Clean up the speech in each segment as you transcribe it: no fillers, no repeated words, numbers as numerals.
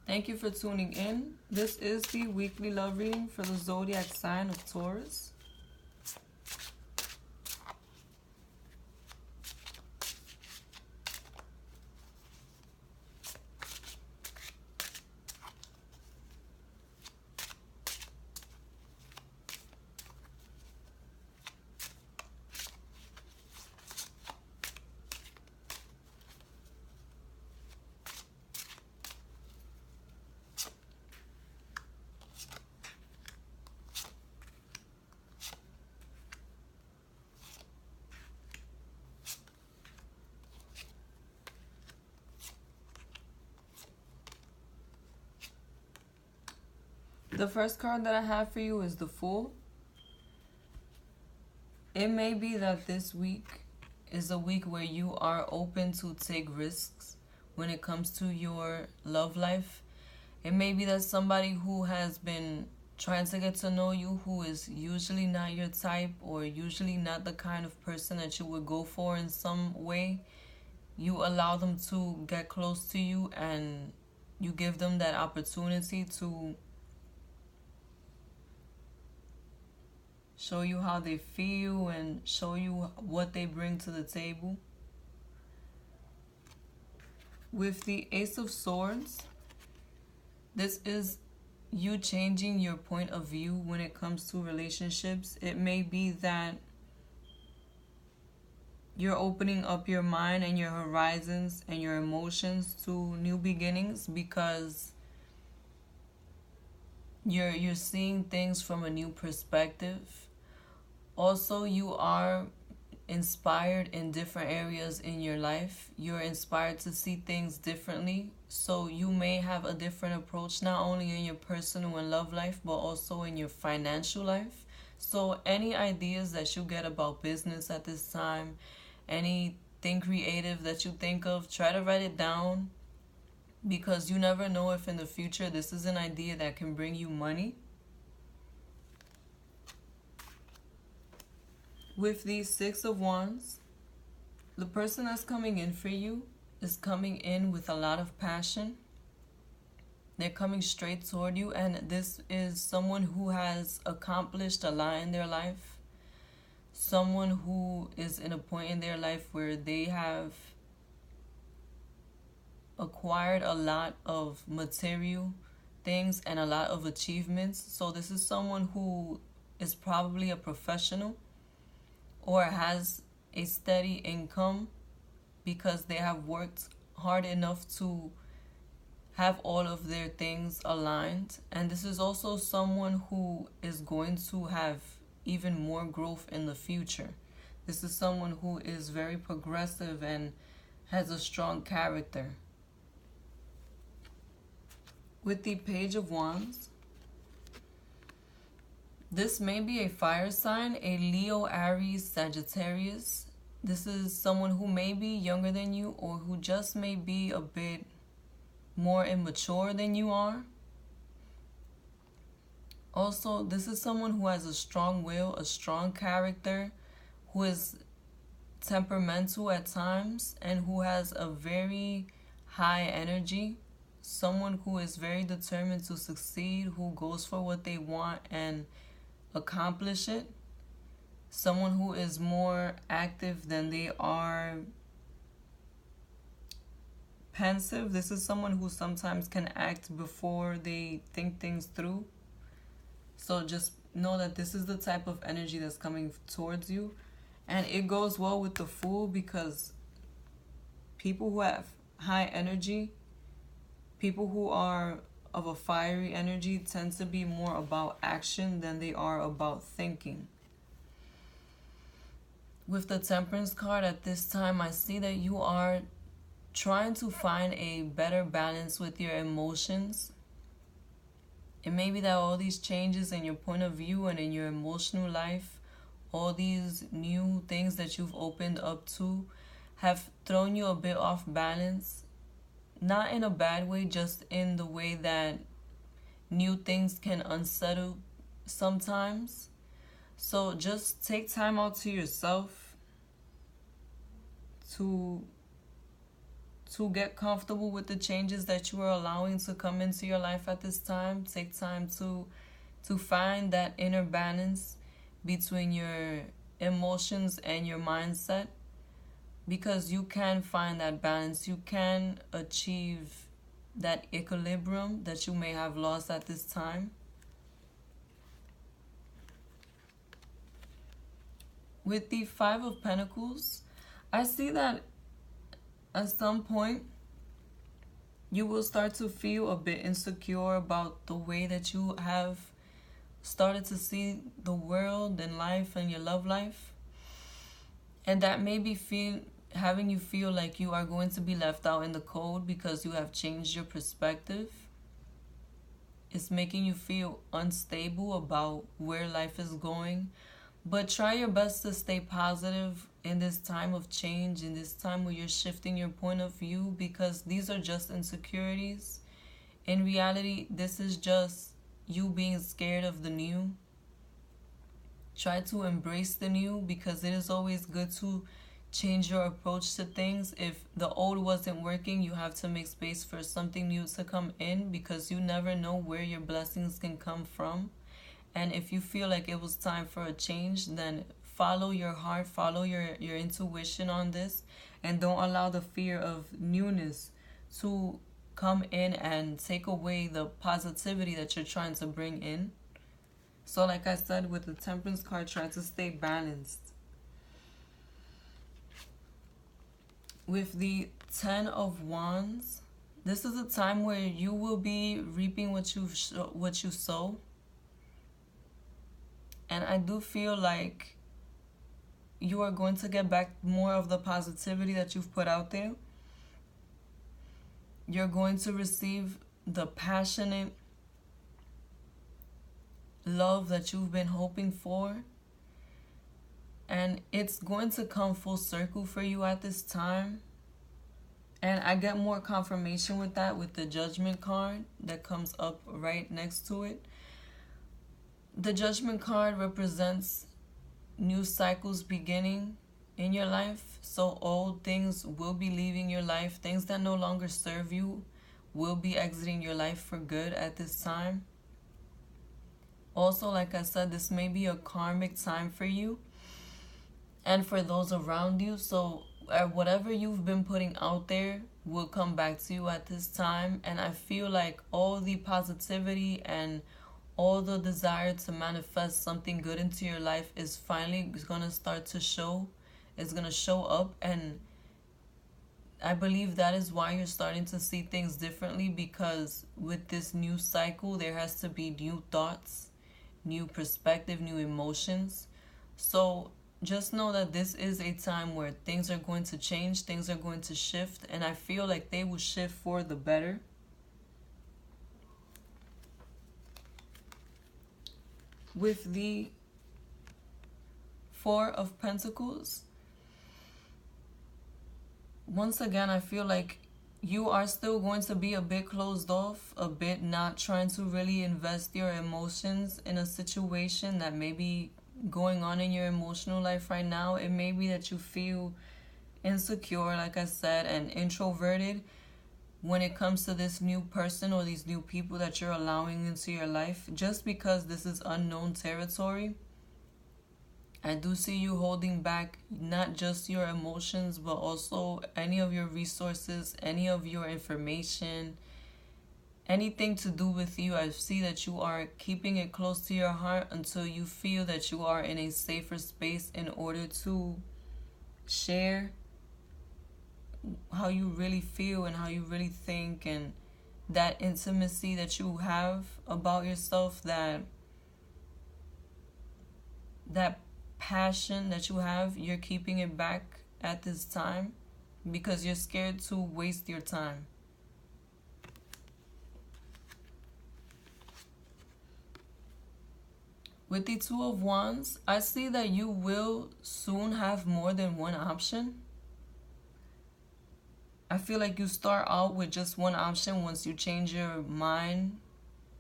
Thank you for tuning in. This is the weekly love reading for the Zodiac sign of Taurus. The first card that I have for you is the Fool. It may be that this week is a week where you are open to take risks when it comes to your love life. It may be that somebody who has been trying to get to know you, who is usually not your type or usually not the kind of person that you would go for in some way, you allow them to get close to you and you give them that opportunity to show you how they feel and show you what they bring to the table. With the Ace of Swords, this is you changing your point of view when it comes to relationships. It may be that you're opening up your mind and your horizons and your emotions to new beginnings because you're seeing things from a new perspective. Also, you are inspired in different areas in your life. You're inspired to see things differently. So you may have a different approach, not only in your personal and love life, but also in your financial life. So any ideas that you get about business at this time, anything creative that you think of, try to write it down because you never know if in the future this is an idea that can bring you money. With the Six of Wands, the person that's coming in for you is coming in with a lot of passion. They're coming straight toward you, and this is someone who has accomplished a lot in their life. Someone who is in a point in their life where they have acquired a lot of material things and a lot of achievements. So this is someone who is probably a professional or has a steady income because they have worked hard enough to have all of their things aligned. And this is also someone who is going to have even more growth in the future. This is someone who is very progressive and has a strong character. With the Page of Wands, this may be a fire sign, a Leo, Aries, Sagittarius. This is someone who may be younger than you or who just may be a bit more immature than you are. Also, this is someone who has a strong will, a strong character, who is temperamental at times, and who has a very high energy. Someone who is very determined to succeed, who goes for what they want and accomplish it. Someone who is more active than they are pensive. This is someone who sometimes can act before they think things through. So just know that this is the type of energy that's coming towards you. And it goes well with the Fool because people who have high energy, people who are of a fiery energy tend to be more about action than they are about thinking. With the Temperance card at this time, I see that you are trying to find a better balance with your emotions. It may be that all these changes in your point of view and in your emotional life, all these new things that you've opened up to, have thrown you a bit off balance. Not in a bad way, just in the way that new things can unsettle sometimes. So just take time out to yourself to get comfortable with the changes that you are allowing to come into your life at this time. Take time to find that inner balance between your emotions and your mindset, because you can find that balance. You can achieve that equilibrium that you may have lost at this time. With the Five of Pentacles, I see that at some point you will start to feel a bit insecure about the way that you have started to see the world and life and your love life. And that may be having you feel like you are going to be left out in the cold because you have changed your perspective. It's making you feel unstable about where life is going. But try your best to stay positive in this time of change, in this time where you're shifting your point of view, because these are just insecurities. In reality, this is just you being scared of the new. Try to embrace the new, because it is always good to change your approach to things. If the old wasn't working, you have to make space for something new to come in, because you never know where your blessings can come from. And if you feel like it was time for a change, then follow your heart, follow your intuition on this, and don't allow the fear of newness to come in and take away the positivity that you're trying to bring in. So like I said, with the Temperance card, try to stay balanced. With the Ten of Wands, this is a time where you will be reaping what you sow. And I do feel like you are going to get back more of the positivity that you've put out there. You're going to receive the passionate love that you've been hoping for. And it's going to come full circle for you at this time. And I get more confirmation with that with the Judgment card that comes up right next to it. The Judgment card represents new cycles beginning in your life. So old things will be leaving your life. Things that no longer serve you will be exiting your life for good at this time. Also, like I said, this may be a karmic time for you and for those around you. So whatever you've been putting out there will come back to you at this time. And I feel like all the positivity and all the desire to manifest something good into your life is finally going to start to show. It's going to show up. And I believe that is why you're starting to see things differently, because with this new cycle, there has to be new thoughts, new perspective, new emotions. So just know that this is a time where things are going to change, things are going to shift, and I feel like they will shift for the better. With the Four of Pentacles, once again, I feel like you are still going to be a bit closed off, a bit not trying to really invest your emotions in a situation that may be going on in your emotional life right now. It may be that you feel insecure, like I said, and introverted when it comes to this new person or these new people that you're allowing into your life, just because this is unknown territory. I do see you holding back not just your emotions, but also any of your resources, any of your information, anything to do with you. I see that you are keeping it close to your heart until you feel that you are in a safer space in order to share how you really feel and how you really think, and that intimacy that you have about yourself, that passion that you have, you're keeping it back at this time because you're scared to waste your time. With the Two of Wands, I see that you will soon have more than one option. I feel like you start out with just one option once you change your mind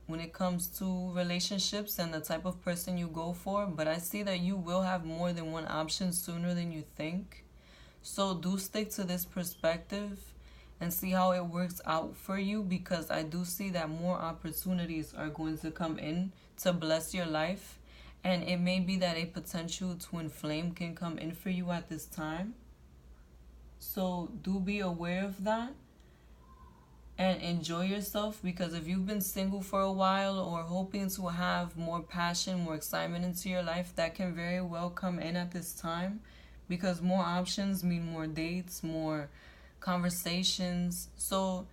when it comes to relationships and the type of person you go for. But I see that you will have more than one option sooner than you think. So do stick to this perspective and see how it works out for you, because I do see that more opportunities are going to come in to bless your life. And it may be that a potential twin flame can come in for you at this time. So do be aware of that and enjoy yourself, because if you've been single for a while or hoping to have more passion, more excitement into your life, that can very well come in at this time, because more options mean more dates, more conversations. So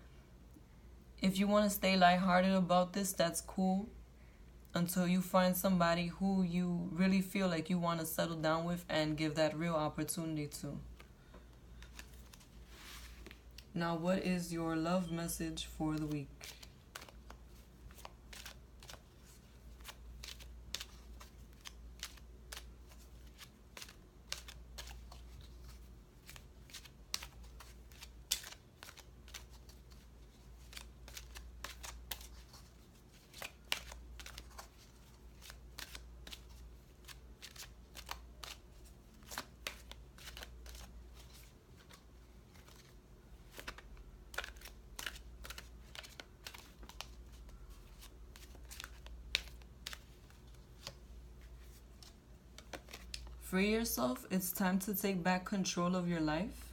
if you want to stay lighthearted about this, that's cool, until you find somebody who you really feel like you want to settle down with and give that real opportunity to. Now, what is your love message for the week? Free yourself. It's time to take back control of your life.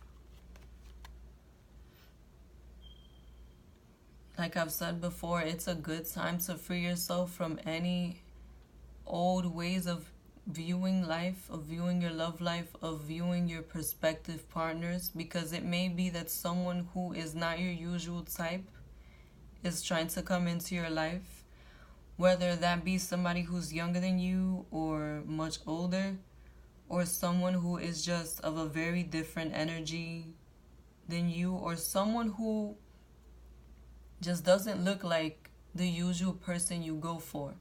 Like I've said before, it's a good time to free yourself from any old ways of viewing life, of viewing your love life, of viewing your prospective partners, because it may be that someone who is not your usual type is trying to come into your life, whether that be somebody who's younger than you or much older, or someone who is just of a very different energy than you, or someone who just doesn't look like the usual person you go for.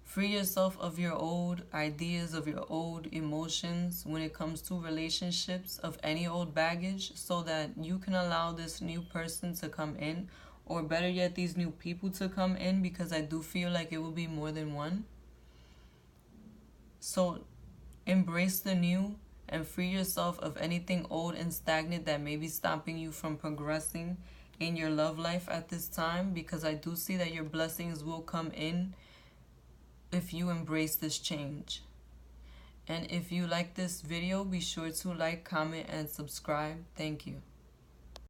Free yourself of your old ideas, of your old emotions when it comes to relationships, of any old baggage, so that you can allow this new person to come in, or better yet, these new people to come in, because I do feel like it will be more than one. So embrace the new and free yourself of anything old and stagnant that may be stopping you from progressing in your love life at this time, because I do see that your blessings will come in if you embrace this change. And if you like this video, be sure to like, comment, and subscribe. Thank you.